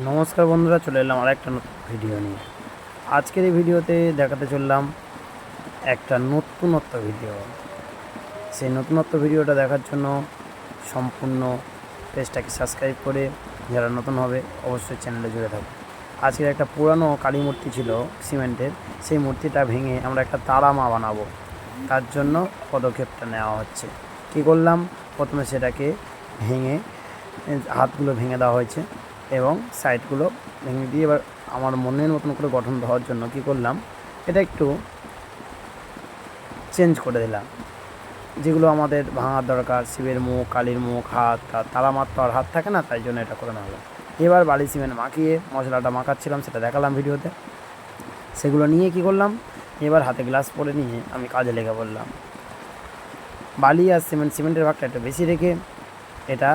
নমস্কার বন্ধুরা, চলে এলাম আর একটা নতুন ভিডিও নিয়ে। আজকের এই ভিডিওতে দেখাতে চললাম একটা নতুনত্ব ভিডিও। সেই নতুনত্ব ভিডিওটা দেখার জন্য সম্পূর্ণ পেজটাকে সাবস্ক্রাইব করে যারা নতুন হবে অবশ্যই চ্যানেলে জুড়ে থাকবে। আজকের একটা পুরানো কালী মূর্তি ছিল সিমেন্টের, সেই মূর্তিটা ভেঙে আমরা একটা তারামা বানাবো। তার জন্য পদক্ষেপটা নেওয়া হচ্ছে। কী করলাম, প্রথমে সেটাকে ভেঙে হাতগুলো ভেঙে দেওয়া হয়েছে এবং সাইডগুলো ভেঙে দিয়ে এবার আমার মনের মতন করে গঠন দেওয়ার জন্য কী করলাম, এটা একটু চেঞ্জ করে দিলাম। যেগুলো আমাদের ভাঙার দরকার, শিবের মুখ, কালীর মুখ, হাত, তারামার তো আর হাত থাকে না, তাই জন্য এটা করে নেওয়া হলো। এবার বালি সিমেন্ট মাখিয়ে মশলাটা মাখাচ্ছিলাম, সেটা দেখালাম ভিডিওতে। সেগুলো নিয়ে কী করলাম, এবার হাতে গ্লাস পরে নিয়ে আমি কাজে লেগে পড়লাম। বালি আর সিমেন্টের ভাগটা একটু বেশি রেখে এটা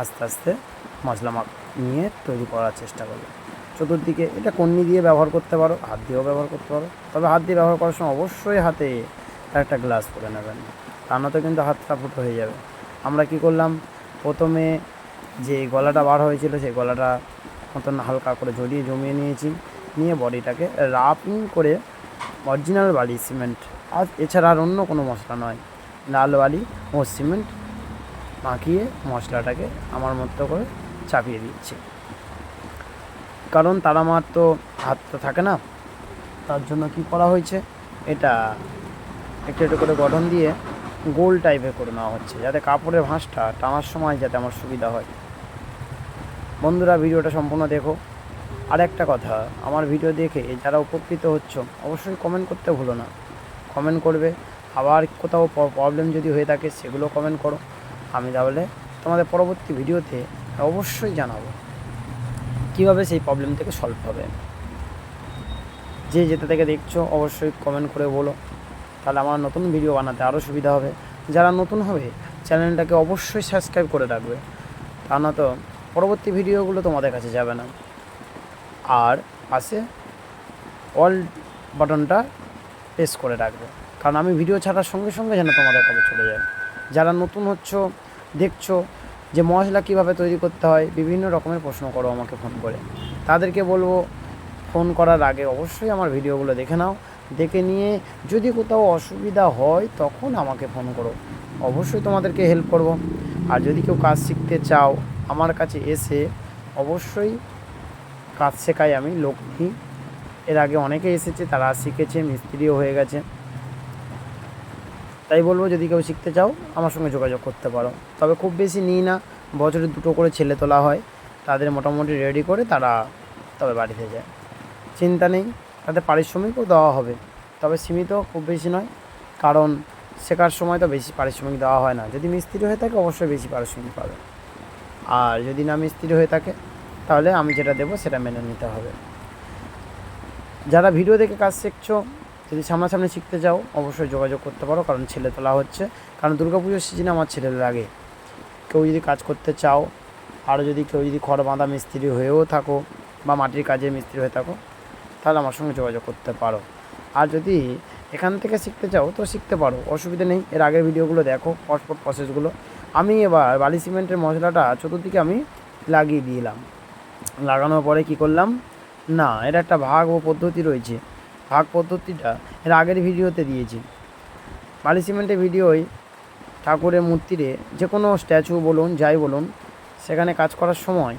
আস্তে আস্তে মশলা নিয়ে তৈরি করার চেষ্টা করবো। চতুর্দিকে এটা কন্নি দিয়ে ব্যবহার করতে পারো, হাত দিয়েও ব্যবহার করতে পারো, তবে হাত দিয়ে ব্যবহার করার সময় অবশ্যই হাতে একটা গ্লাস পরে নেবেন, তা নয়তো কিন্তু হাতটা ফুটো হয়ে যাবে। আমরা কি করলাম, প্রথমে যে গলাটা বার হয়েছিল সেই গলাটা মতন হালকা করে জমিয়ে নিয়েছি, নিয়ে বডিটাকে রাফিং করে অরিজিনাল বালি সিমেন্ট আর এছাড়া আর অন্য কোনো মশলা নয়, লাল বালি ও সিমেন্ট মাখিয়ে মশলাটাকে আমার মতো করে চাপিয়ে দিচ্ছি। কারণ তারামার তো হাত তো থাকে না, তার জন্য কি করা হয়েছে, এটা একটু একটু করে গঠন দিয়ে গোল টাইপের করে নেওয়া হচ্ছে, যাতে কাপড়ের ভাঁজটা টানার সময় যাতে আমার সুবিধা হয়। বন্ধুরা, ভিডিওটা সম্পূর্ণ দেখো। আর একটা কথা, আমার ভিডিও দেখে যারা উপকৃত হচ্ছ অবশ্যই কমেন্ট করতে ভুলো না। কমেন্ট করবে, আবার কোথাও প্রবলেম যদি হয়ে থাকে সেগুলো কমেন্ট করো, আমি তাহলে তোমাদের পরবর্তী ভিডিওতে অবশ্যই জানাবো কীভাবে সেই প্রবলেম থেকে সলভ হবে। যে যেটা থেকে দেখছো অবশ্যই কমেন্ট করে বলো, তাহলে আমার নতুন ভিডিও বানাতে আরও সুবিধা হবে। যারা নতুন হবে চ্যানেলটাকে অবশ্যই সাবস্ক্রাইব করে রাখবে, তা না তো পরবর্তী ভিডিওগুলো তোমাদের কাছে যাবে না। আর পাশে অল বাটনটা প্রেস করে রাখবে, কারণ আমি ভিডিও ছাড়ার সঙ্গে সঙ্গে যেন তোমাদের কাছে চলে যায়। যারা নতুন হচ্ছ, দেখছো যে মশলা কীভাবে তৈরি করতে হয়, বিভিন্ন রকমের প্রশ্ন করো আমাকে ফোন করে, তাদেরকে বলবো ফোন করার আগে অবশ্যই আমার ভিডিওগুলো দেখে নাও। দেখে নিয়ে যদি কোথাও অসুবিধা হয় তখন আমাকে ফোন করো, অবশ্যই তোমাদেরকে হেল্প করব। আর যদি কেউ কাজ শিখতে চাও আমার কাছে এসে অবশ্যই কাজ শেখাই, আমি লোক নিই। এর আগে অনেকে এসেছে, তারা শিখেছে, মিস্ত্রিও হয়ে গেছে। তাই বলবো, যদি কেউ শিখতে চাও আমার সঙ্গে যোগাযোগ করতে পারো। তবে খুব বেশি নিই না, বছরে 2টো করে ছেলে তোলা হয়, তাদের মোটামুটি রেডি করে তারা তবে বাড়িতে যায়। চিন্তা নেই, তাদের পারিশ্রমিকও দেওয়া হবে, তবে সীমিত, খুব বেশি নয়, কারণ শেখার সময় তো বেশি পারিশ্রমিক দেওয়া হয় না। যদি মিস্ত্রি হয়ে থাকে অবশ্যই বেশি পারিশ্রমিক পাবে, আর যদি না মিস্ত্রি হয়ে থাকে তাহলে আমি যেটা দেবো সেটা মেনে নিতে হবে। যারা ভিডিও দেখে কাজ শিখছো, যদি সামনাসামনি শিখতে চাও অবশ্যই যোগাযোগ করতে পারো, কারণ ছেলে তোলা হচ্ছে। কারণ দুর্গাপুজোর সিজনে আমার ছেলে লাগে। কেউ যদি কাজ করতে চাও, আরও যদি কেউ যদি খড় বাঁধা মিস্ত্রি হয়েও থাকো বা মাটির কাজের মিস্ত্রি হয়ে থাকো, তাহলে আমার সঙ্গে যোগাযোগ করতে পারো। আর যদি এখান থেকে শিখতে চাও তো শিখতে পারো, অসুবিধা নেই। এর আগের ভিডিওগুলো দেখো, পরপর প্রসেসগুলো। আমি এবার বালি সিমেন্টের মশলাটা চতুর্দিকে আমি লাগিয়ে দিলাম। লাগানোর পরে কি করলাম, না এর একটা ভাগ ও পদ্ধতি রয়েছে। ভাগ পদ্ধতিটা এর আগের ভিডিওতে দিয়েছি। বালি সিমেন্টের ভিডিওয় ঠাকুরের মূর্তিরে যে কোনো স্ট্যাচু বলুন, যাই বলুন, সেখানে কাজ করার সময়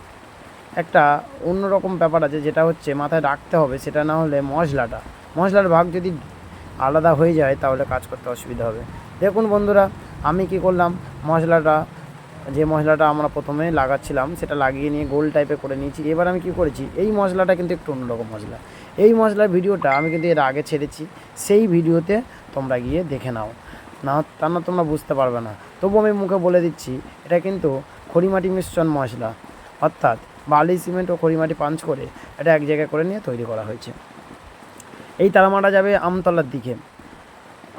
একটা অন্যরকম ব্যাপার আছে, যেটা হচ্ছে মাথায় রাখতে হবে। সেটা না হলে মশলার ভাগ যদি আলাদা হয়ে যায় তাহলে কাজ করতে অসুবিধা হবে। দেখুন বন্ধুরা, আমি কি করলাম, যে মশলাটা আমরা প্রথমে লাগাচ্ছিলাম সেটা লাগিয়ে নিয়ে গোল টাইপে করে নিয়েছি। এবার আমি কি করেছি, এই মশলাটা কিন্তু একটু অন্যরকম মশলা। এই মশলার ভিডিওটা আমি কিন্তু এর আগে ছেড়েছি, সেই ভিডিওতে তোমরা গিয়ে দেখে নাও, না তা না তোমরা বুঝতে পারবে না। তবু আমি মুখে বলে দিচ্ছি, এটা কিন্তু খড়িমাটি মিশ্রণ মশলা, অর্থাৎ বালি সিমেন্ট ও খড়িমাটি পাঞ্চ করে এটা এক জায়গায় করে নিয়ে তৈরি করা হয়েছে। এই তারামাটা যাবে আমতলার দিকে।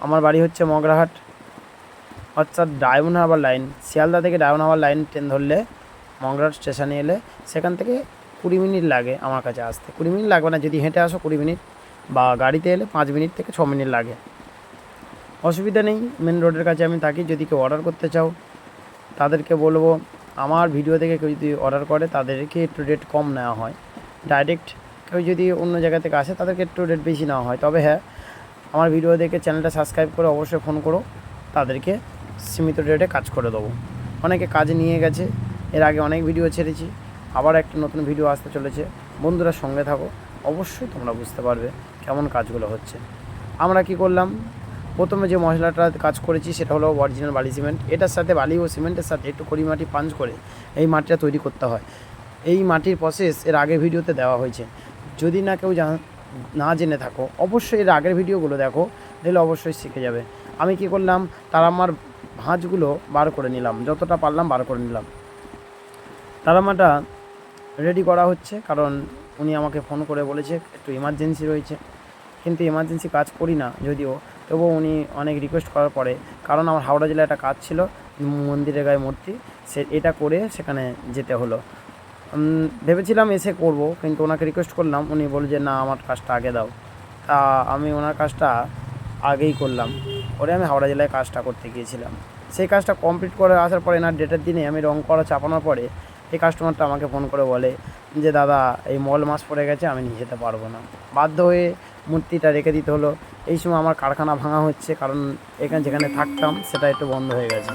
আমার বাড়ি হচ্ছে মগরাহাট, অর্থাৎ ডায়মন্ড হারবার লাইন, শিয়ালদা থেকে ডায়মন্ড হারবার লাইন ট্রেন ধরলে মগরাহাট স্টেশনে এলে সেখান থেকে 20 মিনিট লাগে আমার কাছে আসতে। 20 মিনিট লাগবে না, যদি হেঁটে আসো 20 মিনিট, বা গাড়িতে এলে 5 মিনিট থেকে 6 মিনিট লাগে, অসুবিধা নেই। মেন রোডের কাছে আমি থাকি। যদি কেউ অর্ডার করতে চাও তাদেরকে বলবো আমার ভিডিও থেকে কেউ যদি অর্ডার করে তাদেরকে একটু রেট কম নেওয়া হয়, ডাইরেক্ট কেউ যদি অন্য জায়গা থেকে আসে তাদেরকে একটু রেট বেশি নেওয়া হয়। তবে হ্যাঁ, আমার ভিডিও দেখে চ্যানেলটা সাবস্ক্রাইব করে অবশ্যই ফোন করো, তাদেরকে সীমিত রেটে কাজ করে দেবো। অনেকে কাজে নিয়ে গেছে, এর আগে অনেক ভিডিও ছেড়েছি, আবার একটা নতুন ভিডিও আসতে চলেছে। বন্ধুরা সঙ্গে থাকো, অবশ্যই তোমরা বুঝতে পারবে কেমন কাজগুলো হচ্ছে। আমরা কি করলাম, প্রথমে যে মশলাটা কাজ করেছি সেটা হলো অরিজিনাল বালি সিমেন্ট। এটার সাথে বালি ও সিমেন্টের সাথে একটু কড়ি মাটি পাঞ্চ করে এই মাটিটা তৈরি করতে হয়। এই মাটির প্রসেস এর আগের ভিডিওতে দেওয়া হয়েছে, যদি না কেউ না জেনে থাকো অবশ্যই এর আগের ভিডিওগুলো দেখো, দেখলে অবশ্যই শিখে যাবে। আমি কি করলাম, তারামার ভাঁজগুলো বার করে নিলাম, যতটা পারলাম বার করে নিলাম। তারামাটা রেডি করা হচ্ছে, কারণ উনি আমাকে ফোন করে বলেছে একটু ইমার্জেন্সি রয়েছে, কিন্তু ইমার্জেন্সি কাজ করি না যদিও, তবুও উনি অনেক রিকোয়েস্ট করার পরে, কারণ আমার হাওড়া জেলায় একটা কাজ ছিল মন্দিরের গায়ে মূর্তি, এটা করে সেখানে যেতে হলো। ভেবেছিলাম এসে করব, কিন্তু ওনাকে রিকোয়েস্ট করলাম, উনি বলে যে না আমার কাজটা আগে দাও। তা আমি ওনার কাজটা আগেই করলাম, পরে আমি হাওড়া জেলায় কাজটা করতে গিয়েছিলাম। সেই কাজটা কমপ্লিট করে আসার পরে এনার ডেটের দিনে আমি রং করা চাপানোর পরে এই কাস্টমারটা আমাকে ফোন করে বলে যে দাদা এই মল মাস পড়ে গেছে, আমি নিয়ে যেতে পারবো না। বাধ্য হয়ে মূর্তিটা রেখে দিতে হলো। এই সময় আমার কারখানা ভাঙা হচ্ছে, কারণ এখানে যেখানে থাকতাম সেটা একটু বন্ধ হয়ে গেছে।